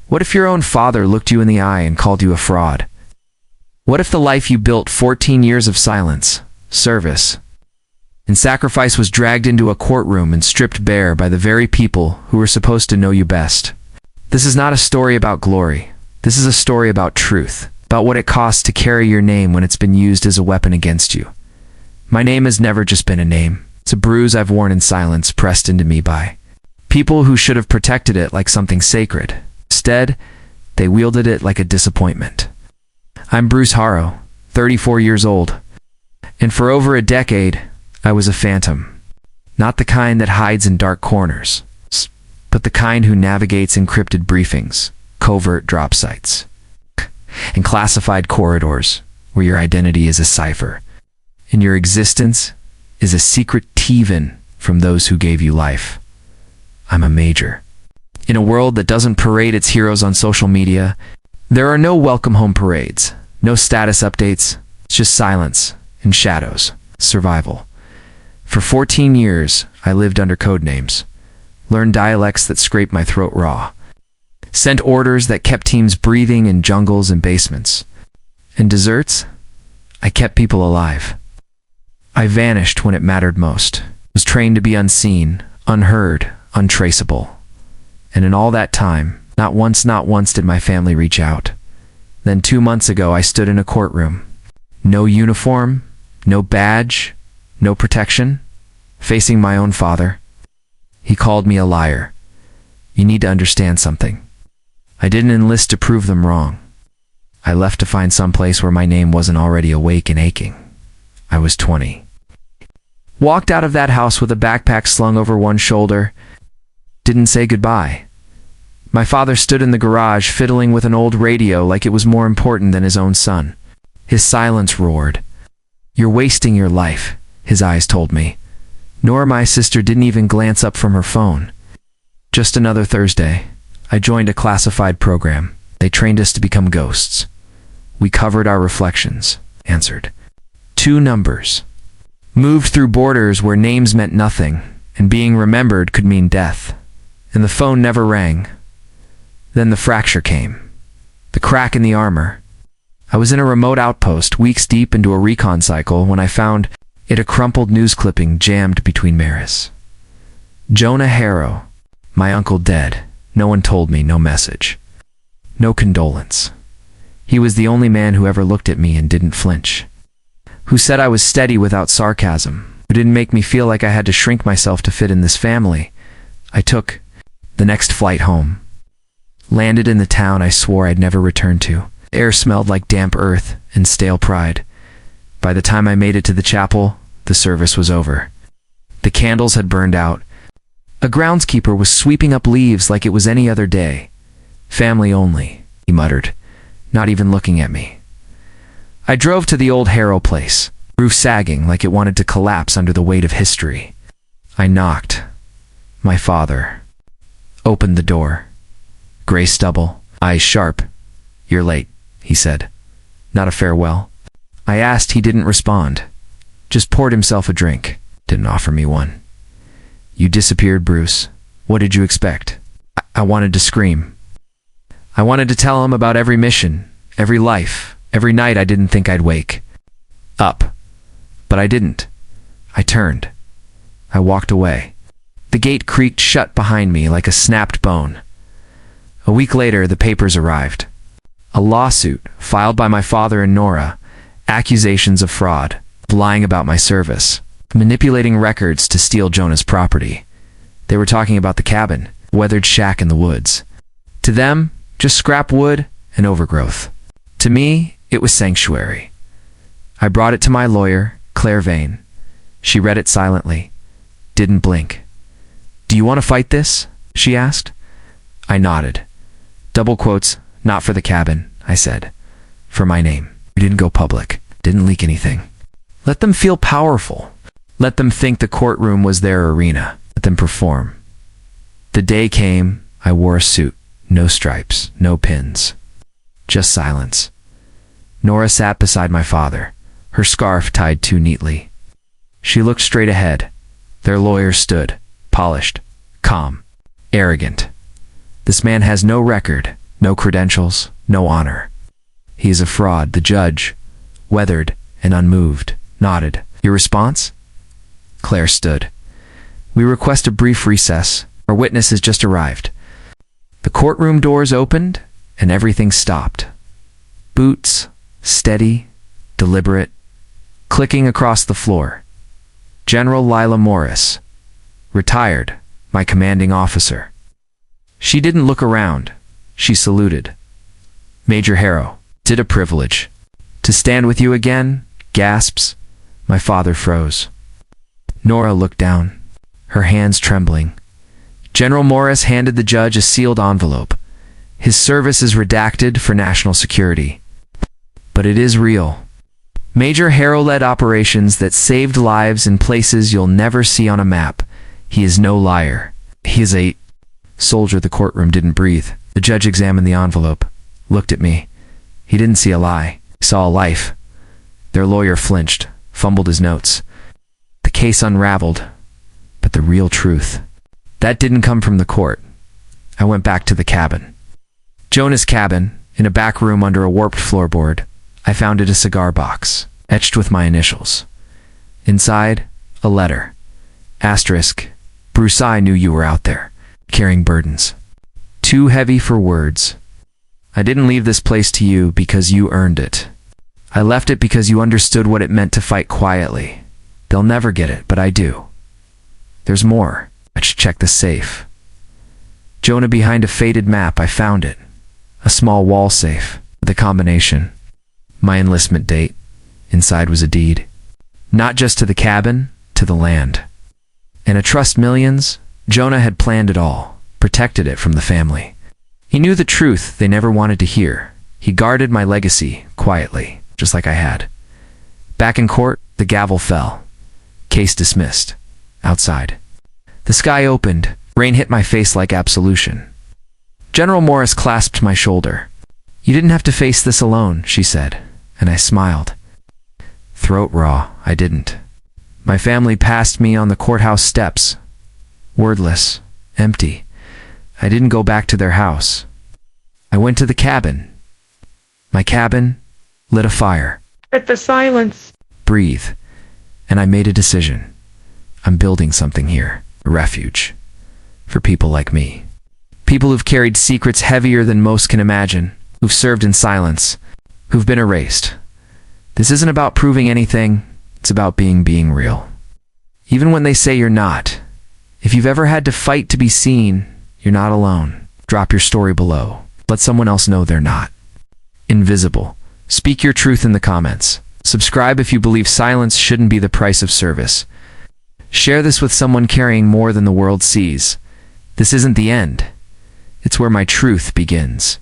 What if your own father looked you in the eye and called you a fraud? What if the life you built 14 years of silence, service, and sacrifice was dragged into a courtroom and stripped bare by the very people who were supposed to know you best? This is not a story about glory. This is a story about truth, about what it costs to carry your name when it's been used as a weapon against you. My name has never just been a name. It's a bruise I've worn in silence, pressed into me by people who should have protected it like something sacred. Instead, they wielded it like a disappointment. I'm Bruce Harrow, 34 years old, and for over a decade, I was a phantom. Not the kind that hides in dark corners, but the kind who navigates encrypted briefings, covert drop sites, and classified corridors where your identity is a cipher, and your existence is a secret teven from those who gave you life. I'm a major. In a world that doesn't parade its heroes on social media, there are no welcome home parades, no status updates, it's just silence and shadows, survival. For 14 years, I lived under code names, learned dialects that scraped my throat raw, sent orders that kept teams breathing in jungles and basements. And desserts? I kept people alive. I vanished when it mattered most, was trained to be unseen, unheard, untraceable. And in all that time, not once did my family reach out. Then 2 months ago, I stood in a courtroom. No uniform, no badge, no protection, facing my own father. He called me a liar. You need to understand something. I didn't enlist to prove them wrong. I left to find some place where my name wasn't already awake and aching. I was 20. Walked out of that house with a backpack slung over one shoulder. Didn't say goodbye. My father stood in the garage fiddling with an old radio like it was more important than his own son. His silence roared. You're wasting your life, his eyes told me. Nora, my sister, didn't even glance up from her phone. Just another Thursday, I joined a classified program. They trained us to become ghosts. We covered our reflections, answered. 2 numbers. Moved through borders where names meant nothing, and being remembered could mean death. And the phone never rang. Then the fracture came. The crack in the armor. I was in a remote outpost, weeks deep into a recon cycle, when I found it a crumpled news clipping jammed between mirrors. Jonah Harrow, my uncle dead. No one told me, no message. No condolence. He was the only man who ever looked at me and didn't flinch. Who said I was steady without sarcasm. Who didn't make me feel like I had to shrink myself to fit in this family. I took the next flight home. Landed in the town I swore I'd never return to. The air smelled like damp earth and stale pride. By the time I made it to the chapel, the service was over. The candles had burned out. A groundskeeper was sweeping up leaves like it was any other day. Family only, he muttered, not even looking at me. I drove to the old Harrow place, roof sagging like it wanted to collapse under the weight of history. I knocked. My father opened the door. Gray stubble, eyes sharp. You're late, he said. Not a farewell. I asked, he didn't respond. Just poured himself a drink. Didn't offer me one. You disappeared, Bruce. What did you expect? I wanted to scream. I wanted to tell him about every mission, every life, every night I didn't think I'd wake up. But I didn't. I turned. I walked away. The gate creaked shut behind me like a snapped bone. A week later, the papers arrived. A lawsuit filed by my father and Nora. Accusations of fraud, lying about my service, manipulating records to steal Jonah's property. They were talking about the cabin, weathered shack in the woods. To them, just scrap wood and overgrowth. To me, it was sanctuary. I brought it to my lawyer, Claire Vane. She read it silently, didn't blink. Do you want to fight this? She asked. I nodded. Double quotes, not for the cabin, I said. For my name. We didn't go public, didn't leak anything. Let them feel powerful. Let them think the courtroom was their arena. Let them perform. The day came, I wore a suit, no stripes, no pins. Just silence. Nora sat beside my father, her scarf tied too neatly. She looked straight ahead. Their lawyer stood, polished, calm, arrogant. This man has no record, No credentials, no honor. He is a fraud. The judge, weathered and unmoved, nodded. Your response? Claire stood. We request a brief recess. Our witness has just arrived. The courtroom doors opened and everything stopped. Boots, steady, deliberate, clicking across the floor. General Lila Morris, retired, my commanding officer. She didn't look around. She saluted. Major Harrow, did a privilege. To stand with you again, gasps. My father froze. Nora looked down, her hands trembling. General Morris handed the judge a sealed envelope. His service is redacted for national security. But it is real. Major Harrow led operations that saved lives in places you'll never see on a map. He is no liar. He is a soldier. The courtroom didn't breathe. The judge examined the envelope, looked at me. He didn't see a lie. He saw a life. Their lawyer flinched, fumbled his notes. The case unraveled, but the real truth. That didn't come from the court. I went back to the cabin. Jonah's cabin, in a back room under a warped floorboard. I found it a cigar box, etched with my initials. Inside, a letter. Asterisk, Bruce, I knew you were out there, carrying burdens. Too heavy for words. I didn't leave this place to you because you earned it. I left it because you understood what it meant to fight quietly. They'll never get it, but I do. There's more. I should check the safe. Jonah behind a faded map, I found it. A small wall safe, with a combination. My enlistment date. Inside was a deed. Not just to the cabin, to the land. And a trust millions. Jonah had planned it all, protected it from the family. He knew the truth they never wanted to hear. He guarded my legacy, quietly, just like I had. Back in court, the gavel fell. Case dismissed. Outside. The sky opened. Rain hit my face like absolution. General Morris clasped my shoulder. You didn't have to face this alone, she said, and I smiled. Throat raw, I didn't. My family passed me on the courthouse steps. Wordless, empty. I didn't go back to their house. I went to the cabin. My cabin lit a fire. At the silence. Breathe. And I made a decision. I'm building something here. A refuge. For people like me. People who've carried secrets heavier than most can imagine. Who've served in silence. Who've been erased. This isn't about proving anything. It's about being real. Even when they say you're not. If you've ever had to fight to be seen, you're not alone. Drop your story below. Let someone else know they're not. Invisible. Speak your truth in the comments. Subscribe if you believe silence shouldn't be the price of service. Share this with someone carrying more than the world sees. This isn't the end. It's where my truth begins.